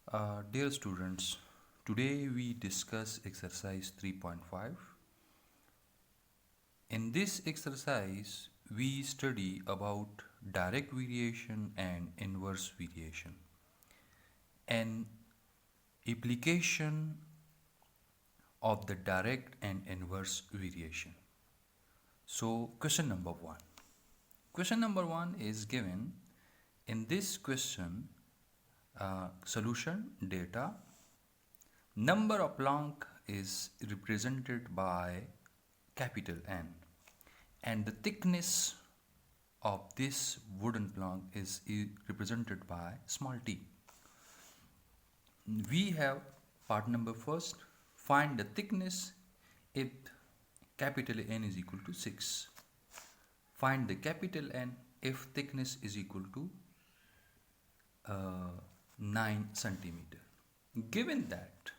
Dear students, today we discuss exercise 3.5. In this exercise, we study about direct variation and inverse variation and application of the direct and inverse variation. So, question number 1. Question number 1 is given. In this question, solution data. Number of plank is represented by capital N, and the thickness of this wooden plank is represented by small t. We have part number first. Find the thickness if capital N is equal to 6. Find the capital N if thickness is equal to 9 centimeter. Given that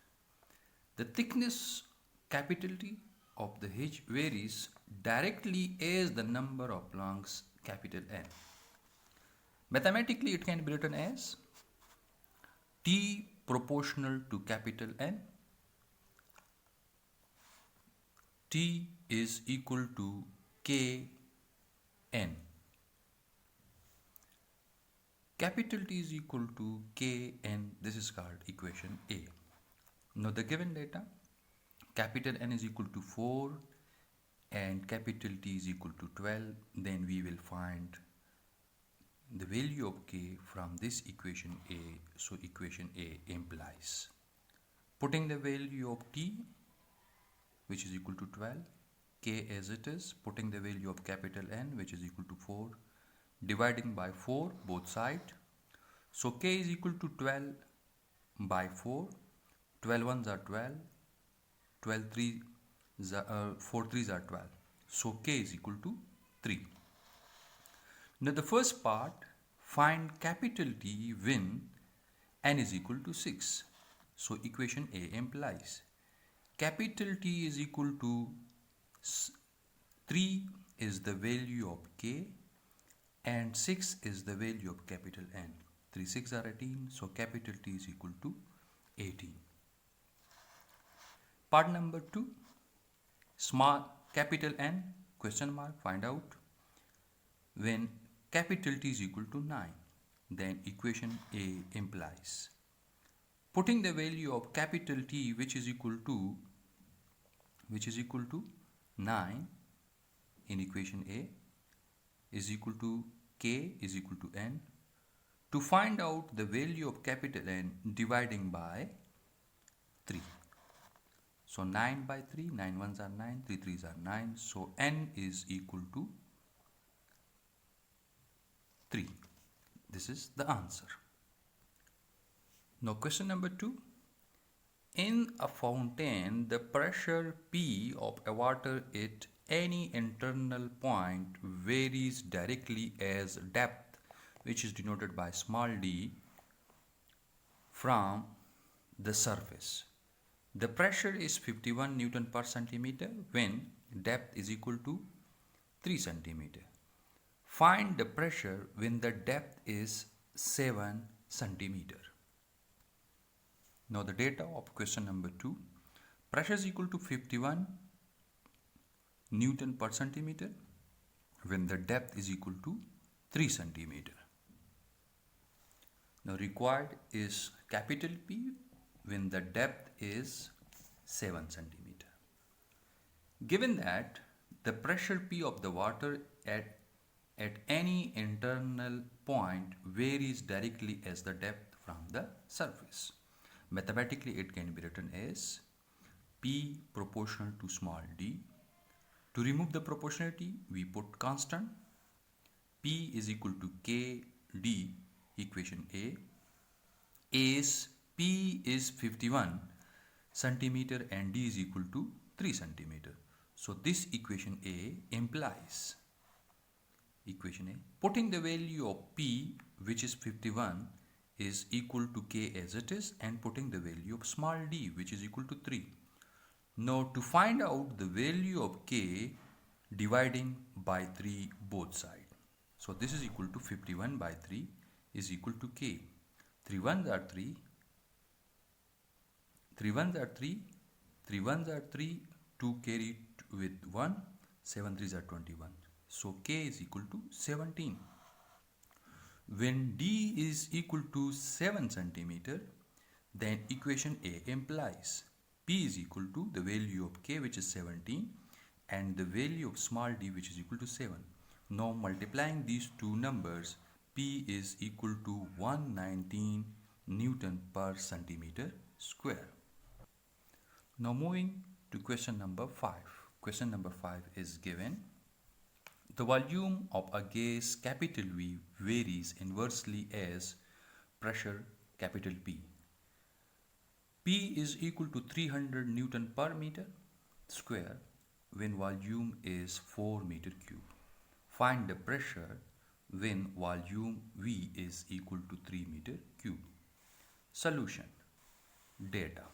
the thickness capital T of the H varies directly as the number of planks capital N. Mathematically, it can be written as T proportional to capital N. T is equal to K N. Capital T is equal to K N. This is called equation A. Now the given data, capital N is equal to 4 and capital T is equal to 12. Then we will find the value of K from this equation A. So equation A implies putting the value of T, which is equal to 12, K as it is, putting the value of capital N, which is equal to 4, dividing by 4 both sides. So K is equal to 12 by 4. 12 ones are 12, 12 3s are, 4 3s are 12. So K is equal to 3. Now the first part, find capital T when N is equal to 6. So equation A implies capital T is equal to 3 is the value of K and 6 is the value of capital N. 3 6 are 18, so capital T is equal to 18. Part number 2, small capital N question mark, find out when capital T is equal to 9. Then equation A implies putting the value of capital T, which is equal to 9 in equation A, is equal to K is equal to N, to find out the value of capital N dividing by 3. So 9 by 3, 9 ones are 9, 3 3s are 9. So N is equal to 3. This is the answer. Now question number 2. In a fountain, the pressure P of a water at any internal point varies directly as depth, which is denoted by small d, from the surface. The pressure is 51 Newton per centimeter when depth is equal to 3 centimeter. Find the pressure when the depth is 7 centimeter. Now the data of question number 2. Pressure is equal to 51 Newton per centimeter when the depth is equal to 3 centimeter. Now required is capital P when the depth is 7 centimeter. Given that the pressure P of the water at any internal point varies directly as the depth from the surface. Mathematically, it can be written as P proportional to small d. To remove the proportionality, we put constant. P is equal to K d, equation A. P is 51 centimeter and d is equal to 3 centimeter. So this equation A implies equation A, putting the value of P, which is 51, is equal to K as it is, and putting the value of small d, which is equal to 3. Now to find out the value of K, dividing by 3 both sides. So this is equal to 51 by 3 is equal to K. 3 1s are 3, 3 ones are 3, 3 ones are 3, 2 carried with 1, 7 threes are 21. So K is equal to 17. When D is equal to 7 centimeter, then equation A implies P is equal to the value of K, which is 17, and the value of small d, which is equal to 7. Now multiplying these two numbers, P is equal to 119 Newton per centimeter square. Now moving to question number 5. Question number 5 is given. The volume of a gas capital V varies inversely as pressure capital P. P is equal to 300 Newton per meter square when volume is 4 meter cube. Find the pressure when volume V is equal to 3 meter cube. Solution. Data.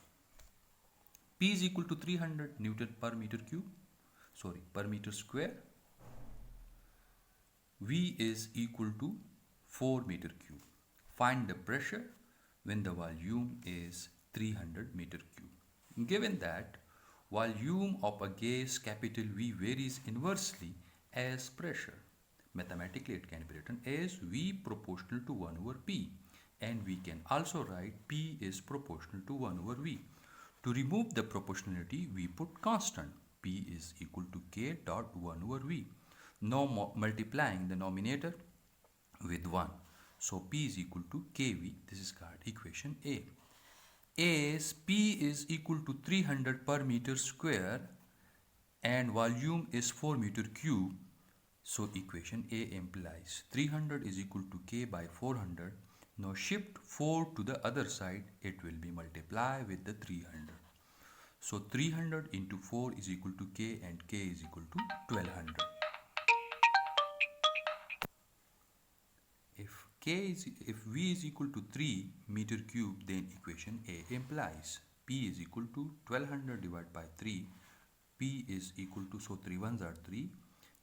P is equal to 300 Newton per meter cube. Per meter square. V is equal to 4 meter cube. Find the pressure when the volume is 300 meter cube. Given that volume of a gas capital V varies inversely as pressure, mathematically it can be written as V proportional to 1 over P, and we can also write P is proportional to 1 over V. To remove the proportionality, we put constant. P is equal to K dot 1 over V. Now multiplying the denominator with 1. So P is equal to KV. This is called equation A. As P is equal to 300 per meter square and volume is 4 meter cube, so equation A implies 300 is equal to K by 400. Now shift 4 to the other side, it will be multiplied with the 300. So 300 into 4 is equal to K, and K is equal to 1200. If V is equal to 3 meter cube, then equation A implies P is equal to 1200 divided by 3. P is equal to, so 3 ones are 3,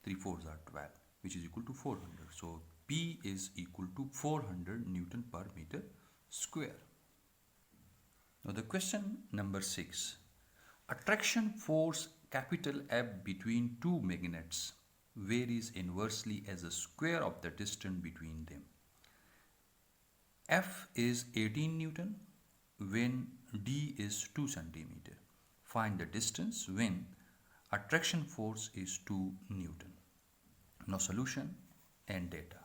3 fours are 12, which is equal to 400. So P is equal to 400 Newton per meter square. Now the question number 6. Attraction force capital F between two magnets varies inversely as the square of the distance between them. F is 18 Newton when D is 2 centimeter. Find the distance when attraction force is 2 Newton. Now solution and data.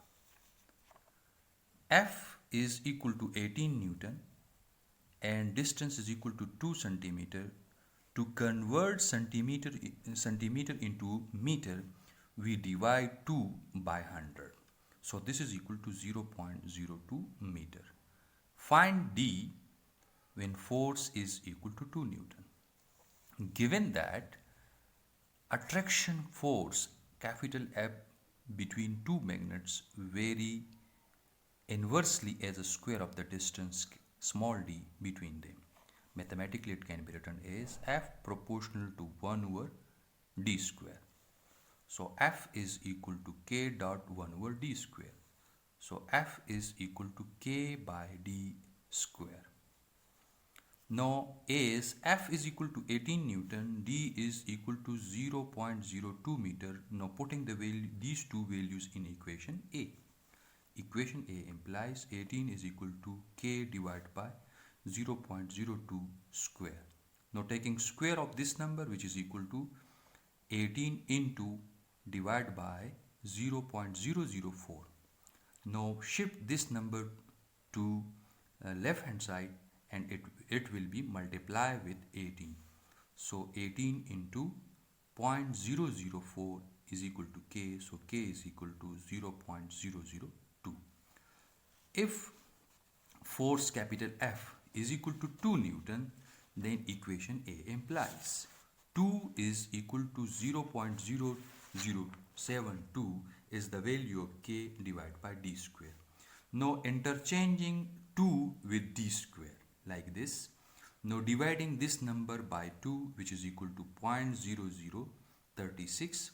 F is equal to 18 Newton and distance is equal to 2 centimeter. To convert centimeter into meter, we divide 2 by 100. So this is equal to 0.02 meter. Find D when force is equal to 2 Newton. Given that attraction force capital F between two magnets vary inversely as the square of the distance small d between them, mathematically it can be written as F proportional to 1 over D square. So F is equal to K dot 1 over D square. So F is equal to K by D square. Now as F is equal to 18 Newton, D is equal to 0.02 meter. Now putting these two values in equation A. Equation A implies 18 is equal to K divided by 0.02 square. Now taking square of this number, which is equal to 18 into divided by 0.004. Now shift this number to left hand side and it will be multiplied with 18. So 18 into 0.004 is equal to K. So K is equal to 0.002. If force capital F is equal to 2 Newton, then equation A implies 2 is equal to 0.0072 is the value of K divided by D square. Now interchanging 2 with D square like this. Now dividing this number by 2, which is equal to 0.0036.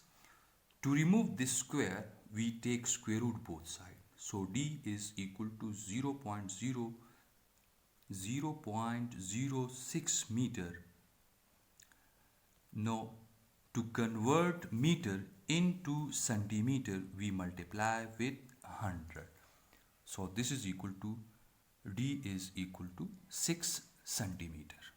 To remove this square, we take square root both sides. So D is equal to 0.0 0.06 meter. Now, to convert meter into centimeter, we multiply with 100. So this is equal to D is equal to 6 centimeter.